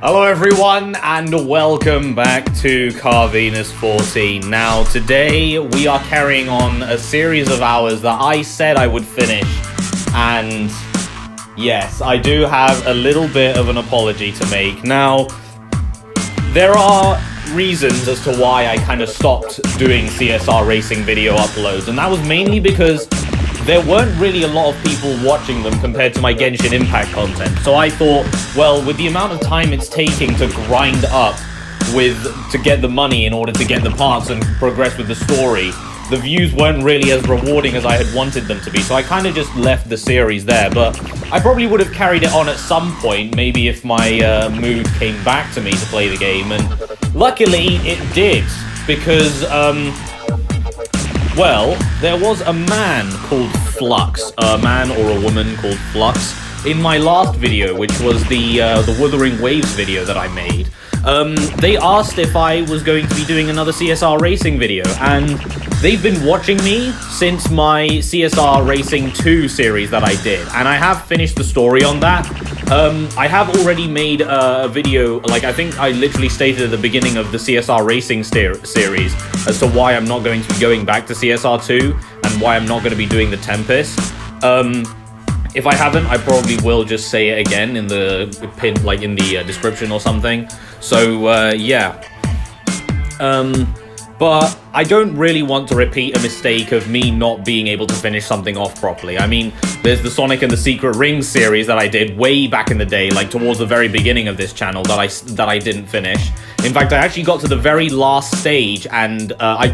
Hello everyone and welcome back to Car Venus 14. Now today we are carrying on a series of hours that I said I would finish, and yes, I do have a little bit of an apology to make. Now, there are reasons as to why I kind of stopped doing CSR Racing video uploads, and that was mainly because there weren't really a lot of people watching them compared to my Genshin Impact content. So I thought, well, with the amount of time it's taking to grind up to get the money in order to get the parts and progress with the story, the views weren't really as rewarding as I had wanted them to be. So I kind of just left the series there, but I probably would have carried it on at some point, maybe if my mood came back to me to play the game. And luckily it did, because well, there was a man called Flux, a man or a woman called Flux, in my last video, which was the Wuthering Waves video that I made. They asked if I was going to be doing another CSR Racing video, and they've been watching me since my CSR Racing 2 series that I did, and I have finished the story on that. I have already made a video, like I think I literally stated at the beginning of the CSR Racing series as to why I'm not going to be going back to CSR 2 and why I'm not going to be doing the Tempest. If I haven't, I probably will just say it again in the pin, like in the description or something. So yeah. But I don't really want to repeat a mistake of me not being able to finish something off properly. I mean, there's the Sonic and the Secret Rings series that I did way back in the day, like towards the very beginning of this channel, that I didn't finish. In fact, I actually got to the very last stage, and I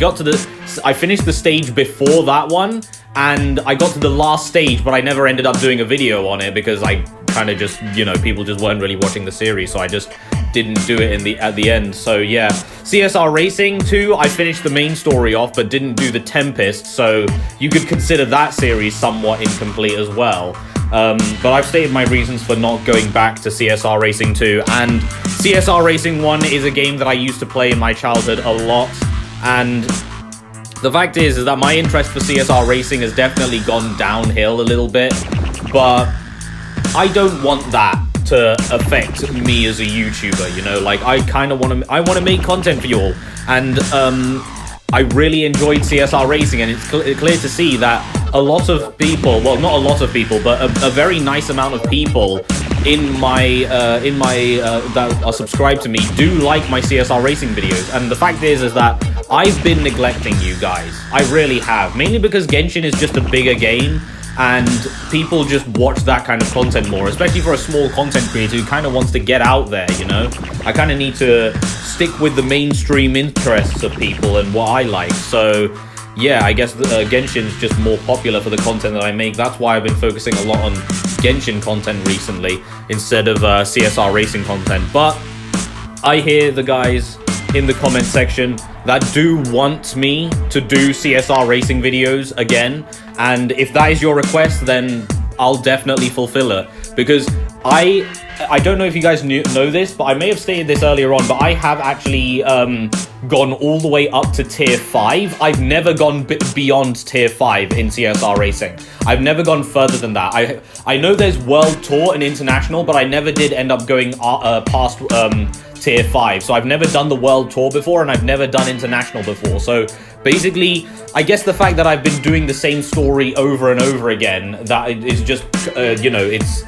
finished the stage before that one, and I got to the last stage, but I never ended up doing a video on it because I kind of just, you know, people just weren't really watching the series, so I just didn't do it at the end. So yeah, CSR Racing 2, I finished the main story off, but didn't do the Tempest, so you could consider that series somewhat incomplete as well. But I've stated my reasons for not going back to CSR Racing 2, and CSR Racing 1 is a game that I used to play in my childhood a lot, and the fact is that my interest for CSR Racing has definitely gone downhill a little bit, but I don't want that to affect me as a YouTuber, you know? Like, I kind of want to make content for you all, and I really enjoyed CSR Racing, and it's clear to see that a lot of people, well, not a lot of people, but a very nice amount of people that are subscribed to me do like my CSR Racing videos. And the fact is that I've been neglecting you guys. I really have, mainly because Genshin is just a bigger game, and people just watch that kind of content more, especially for a small content creator who kind of wants to get out there, you know? I kind of need to stick with the mainstream interests of people and what I like. So yeah, I guess Genshin's just more popular for the content that I make. That's why I've been focusing a lot on Genshin content recently instead of CSR Racing content. But I hear the guys in the comment section that do want me to do CSR Racing videos again, and if that is your request, then I'll definitely fulfill it, because I don't know if you guys know this, but I may have stated this earlier on, but I have actually gone all the way up to tier 5. I've never gone beyond tier 5 in CSR Racing. I've never gone further than that. I know there's World Tour and International, but I never did end up going past tier 5. So I've never done the World Tour before, and I've never done International before. So basically, I guess the fact that I've been doing the same story over and over again, that is just, you know, it's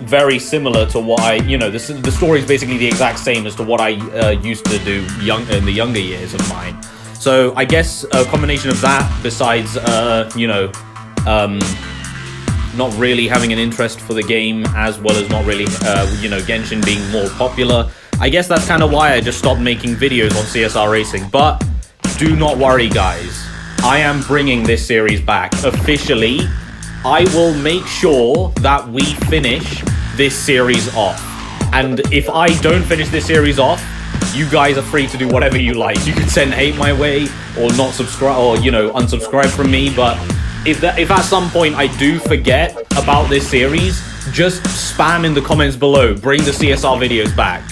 very similar to what the story is basically the exact same as to what I used to do in the younger years of mine. So I guess a combination of that, besides not really having an interest for the game, as well as not really Genshin being more popular, I guess that's kind of why I just stopped making videos on CSR Racing. But do not worry, guys, I am bringing this series back officially. I will make sure that we finish this series off. And if I don't finish this series off, you guys are free to do whatever you like. You can send hate my way, or not subscribe, or, you know, unsubscribe from me. But if at some point I do forget about this series, just spam in the comments below, bring the CSR videos back.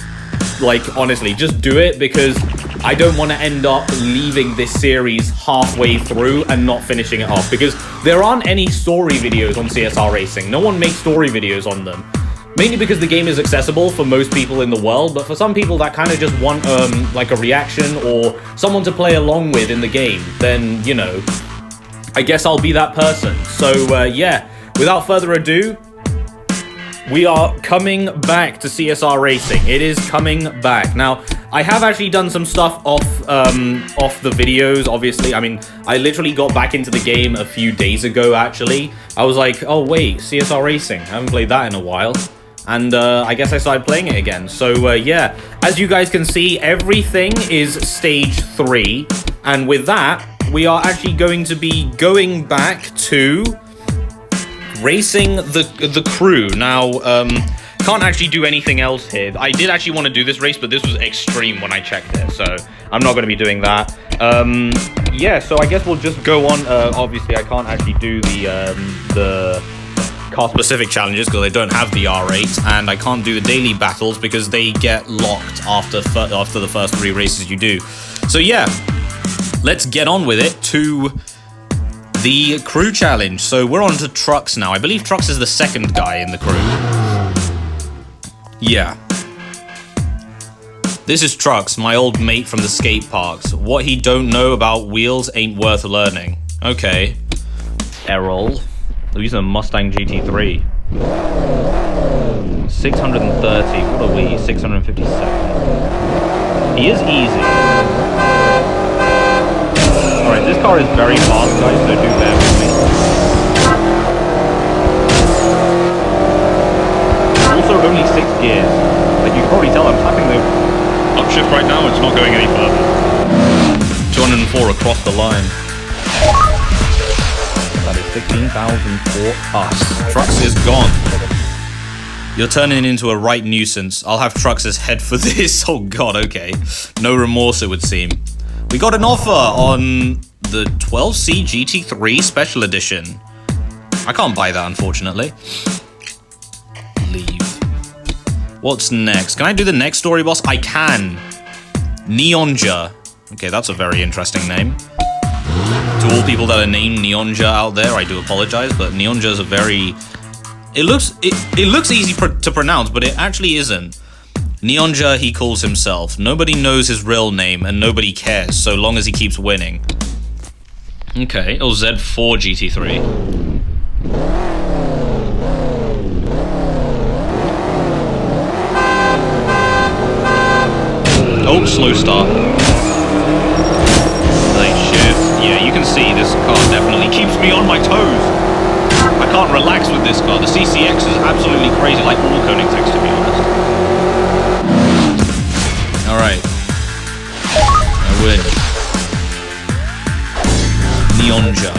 Like, honestly, just do it, because I don't want to end up leaving this series halfway through and not finishing it off, because there aren't any story videos on CSR Racing. No one makes story videos on them. Mainly because the game is accessible for most people in the world, but for some people that kind of just want like a reaction or someone to play along with in the game, then, you know, I guess I'll be that person. So yeah, without further ado, we are coming back to CSR Racing. It is coming back. Now, I have actually done some stuff off the videos, obviously. I mean, I literally got back into the game a few days ago, actually. I was like, oh wait, CSR Racing. I haven't played that in a while. And I guess I started playing it again. So yeah, as you guys can see, everything is stage 3. And with that, we are actually going to be going back to racing the crew. Now, can't actually do anything else here. I did actually want to do this race, but this was extreme when I checked it, so I'm not going to be doing that. Yeah, so I guess we'll just go on. Obviously, I can't actually do the car-specific challenges because I don't have the R8, and I can't do the daily battles because they get locked after the first 3 races you do. So yeah, let's get on with it to the crew challenge. So we're on to Trucks now. I believe Trucks is the second guy in the crew. Yeah. This is Trucks, my old mate from the skate parks. What he don't know about wheels ain't worth learning. Okay. Errol. They're using a Mustang GT3. 630. What are we? 657. He is easy. Alright, this car is very fast, guys, so do bear with me. Also, only 6 gears. Like, you can probably tell I'm tapping the upshift right now, it's not going any further. 204 across the line. That is 16,000 for us. Trucks is gone. You're turning into a right nuisance. I'll have Trucks' head for this. Oh god, okay. No remorse, it would seem. We got an offer on the 12C GT3 Special Edition. I can't buy that, unfortunately. Leave. What's next? Can I do the next story boss? I can. Neonja. Okay, that's a very interesting name. To all people that are named Neonja out there, I do apologize, but Neonja is a very... It looks easy to pronounce, but it actually isn't. Neonja, he calls himself. Nobody knows his real name, and nobody cares, so long as he keeps winning. Okay, oh, Z4 GT3. Oh, slow start. Late shift. Yeah, you can see this car definitely keeps me on my toes. I can't relax with this car. The CCX is absolutely crazy, like all Koenigseggs, to be honest. Alright. I win. Neonja.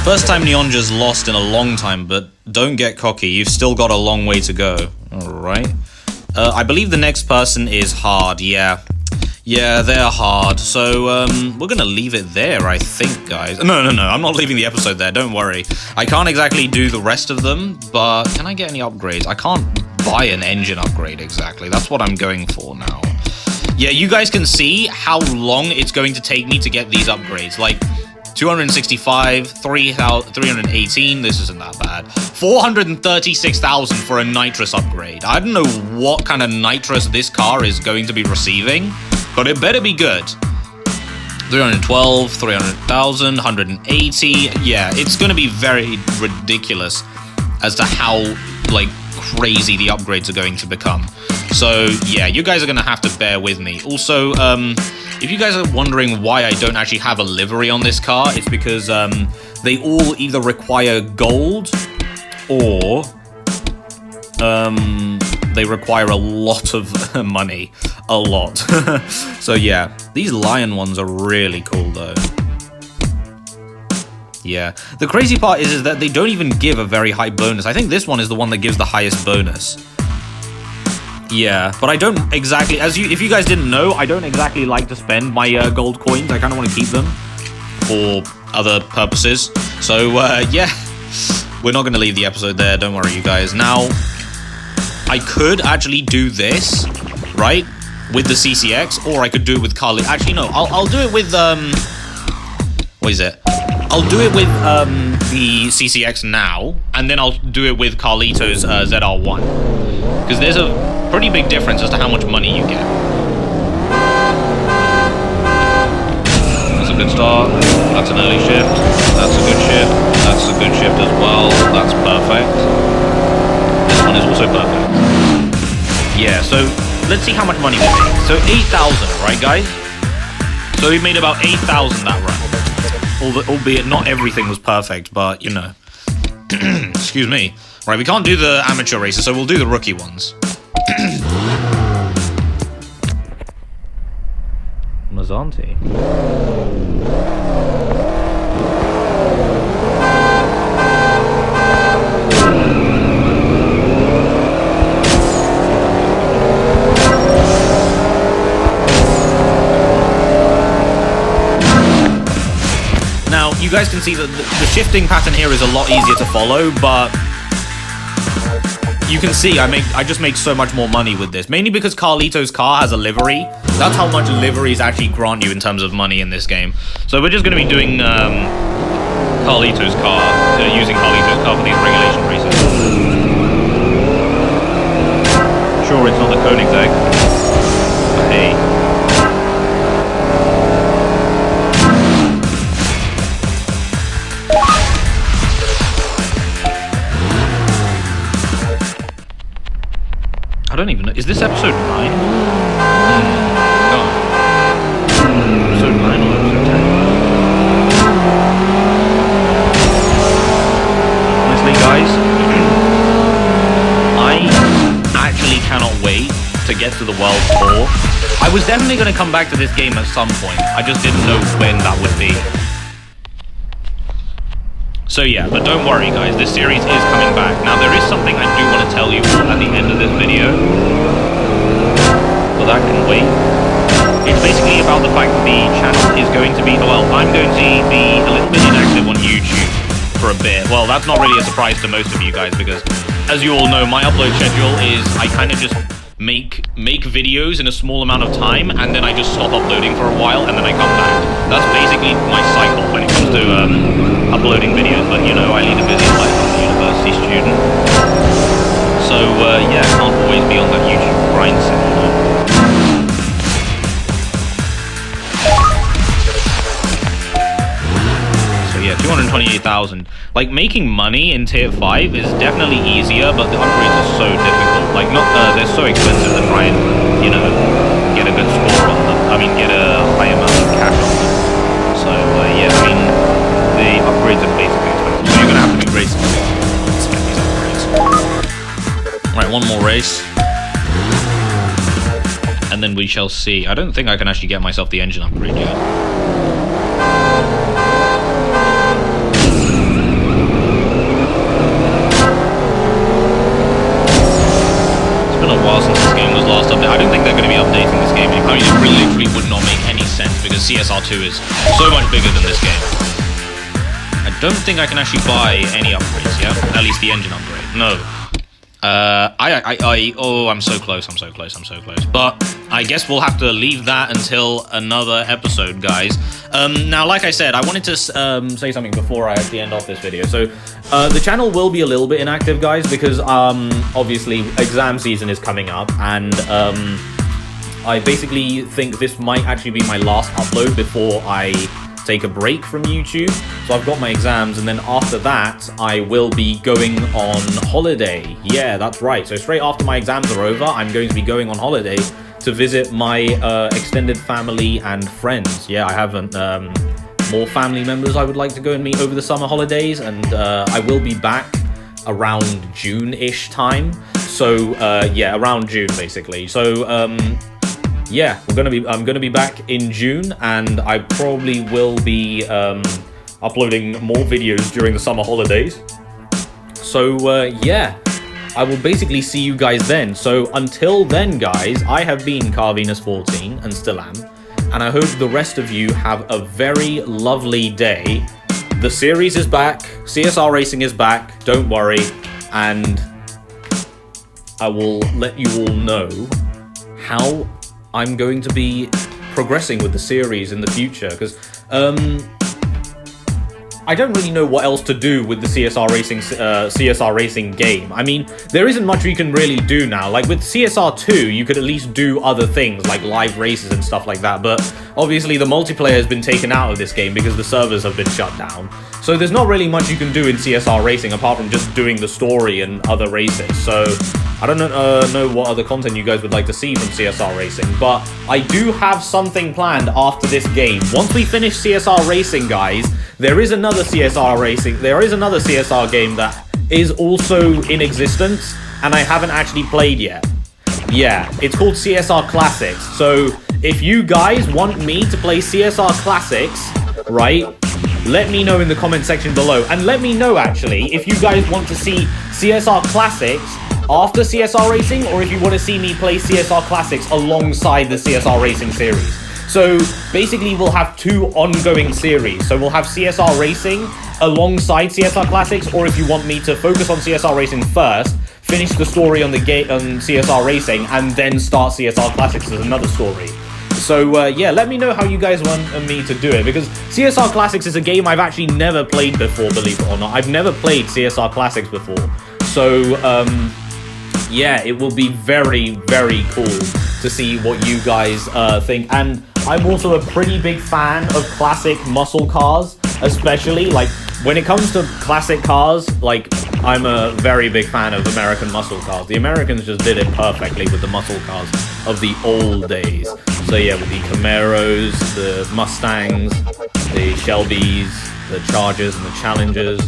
First time Neonja's lost in a long time, but don't get cocky. You've still got a long way to go. Alright. I believe the next person is hard, yeah. Yeah, they're hard. So, we're gonna leave it there, I think, guys. No, I'm not leaving the episode there, don't worry. I can't exactly do the rest of them, but can I get any upgrades? I can't buy an engine upgrade exactly. That's what I'm going for now. Yeah, you guys can see how long it's going to take me to get these upgrades. Like, 265, 318, this isn't that bad. 436,000 for a nitrous upgrade. I don't know what kind of nitrous this car is going to be receiving, but it better be good. 312, 300,000, 180. Yeah, it's going to be very ridiculous as to how, like, crazy the upgrades are going to become. So, yeah, you guys are going to have to bear with me. Also, if you guys are wondering why I don't actually have a livery on this car, it's because they all either require gold or they require a lot of money. A lot. So, yeah, these lion ones are really cool, though. Yeah. The crazy part is that they don't even give a very high bonus. I think this one is the one that gives the highest bonus. Yeah, but I don't exactly, if you guys didn't know, I don't exactly like to spend my gold coins. I kind of want to keep them for other purposes. So, yeah, we're not going to leave the episode there. Don't worry, you guys. Now, I could actually do this, right, with the CCX, or I could do it with Carly. Actually, no, I'll do it with, what is it? I'll do it with the CCX now, and then I'll do it with Carlito's ZR1. because there's a pretty big difference as to how much money you get. That's a good start. That's an early shift. That's a good shift. That's a good shift as well. That's perfect. This one is also perfect. Yeah, so let's see how much money we made. So 8,000, right, guys? So we made about 8,000 that run. Albeit not everything was perfect, but you know. Excuse me. Right, we can't do the amateur races, so we'll do the rookie ones. Mazzanti. Now, you guys can see that the shifting pattern here is a lot easier to follow, but you can see I just make so much more money with this, mainly because Carlito's car has a livery. That's how much liveries actually grant you in terms of money in this game. So we're just going to be doing Carlito's car, using Carlito's car for these regulation races. Sure, it's not the Koenigsegg, but hey. I don't even know. Is this episode 9? God. Episode 9 or episode 10? Honestly, guys, I actually cannot wait to get to the World Tour. I was definitely going to come back to this game at some point. I just didn't know when that would be. So yeah, but don't worry guys, this series is coming back. Now there is something I do want to tell you at the end of this video, but that can wait. It's basically about the fact that the channel is going to be, well, I'm going to be a little bit inactive on YouTube for a bit. Well, that's not really a surprise to most of you guys, because as you all know, my upload schedule is I kind of just make videos in a small amount of time, and then I just stop uploading for a while, and then I come back. That's basically my cycle when it comes to uploading videos, but you know, I lead a busy life as a university student. So yeah, can't always be on that YouTube grind set, you know. So yeah, 228,000. Like, making money in tier 5 is definitely easier, but the upgrades are so difficult. Like, they're so expensive to try and, you know, get a good score on them. I mean, get a high amount of cash on them. So, yeah, I mean, the upgrades are basically expensive. So you're gonna have to be racing to get these upgrades. Right, one more race. And then we shall see. I don't think I can actually get myself the engine upgrade yet. Since this game was last updated. I don't think they're going to be updating this game. I mean, it literally would not make any sense because CSR 2 is so much bigger than this game. I don't think I can actually buy any upgrades, yeah? At least the engine upgrade. No. Oh, I'm so close, I'm so close. But I guess we'll have to leave that until another episode, guys. Now, like I said, I wanted to say something before I actually end off this video. So, the channel will be a little bit inactive, guys, because, obviously, exam season is coming up, and, I basically think this might actually be my last upload before I take a break from YouTube. So I've got my exams, and then after that, I will be going on holiday. Yeah, that's right. So straight after my exams are over, I'm going to be going on holiday to visit my extended family and friends. Yeah, I have more family members I would like to go and meet over the summer holidays, and I will be back around June-ish time. So yeah, around June basically. So yeah, I'm gonna be back in June, and I probably will be uploading more videos during the summer holidays. So yeah, I will basically see you guys then. So until then, guys, I have been Carvenus14 and still am, and I hope the rest of you have a very lovely day. The series is back, CSR Racing is back, don't worry, and I will let you all know how I'm going to be progressing with the series in the future, because I don't really know what else to do with the CSR Racing game. I mean, there isn't much you can really do now. Like with CSR 2, you could at least do other things like live races and stuff like that. But obviously the multiplayer has been taken out of this game because the servers have been shut down. So there's not really much you can do in CSR Racing apart from just doing the story and other races. So I don't know what other content you guys would like to see from CSR Racing, but I do have something planned after this game. Once we finish CSR Racing, guys, there is another CSR game that is also in existence, and I haven't actually played yet. Yeah, it's called CSR Classics. So if you guys want me to play CSR Classics, right, let me know in the comment section below. And let me know, actually, if you guys want to see CSR Classics after CSR Racing, or if you want to see me play CSR Classics alongside the CSR Racing series. So basically we'll have 2 ongoing series. So we'll have CSR Racing alongside CSR Classics, or if you want me to focus on CSR Racing first, finish the story on CSR Racing, and then start CSR Classics as another story. So yeah, let me know how you guys want me to do it, because CSR Classics is a game I've actually never played before, believe it or not. I've never played CSR Classics before. So yeah, it will be very, very cool to see what you guys think. And I'm also a pretty big fan of classic muscle cars, especially like when it comes to classic cars. Like, I'm a very big fan of American muscle cars. The Americans just did it perfectly with the muscle cars of the old days. So yeah, with the Camaros, the Mustangs, the Shelbys, the Chargers and the Challengers,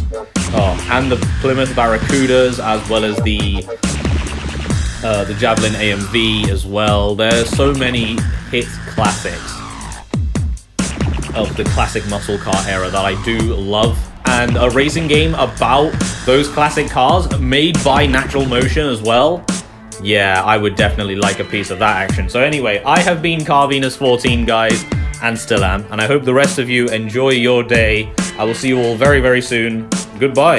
and the Plymouth Barracudas, as well as the Javelin AMV as well. There's so many hit classics of the classic muscle car era that I do love, and a racing game about those classic cars made by Natural Motion as well. Yeah, I would definitely like a piece of that action. So anyway, I have been Carvenus14, guys, and still am, and I hope the rest of you enjoy your day. I will see you all very, very soon. Goodbye.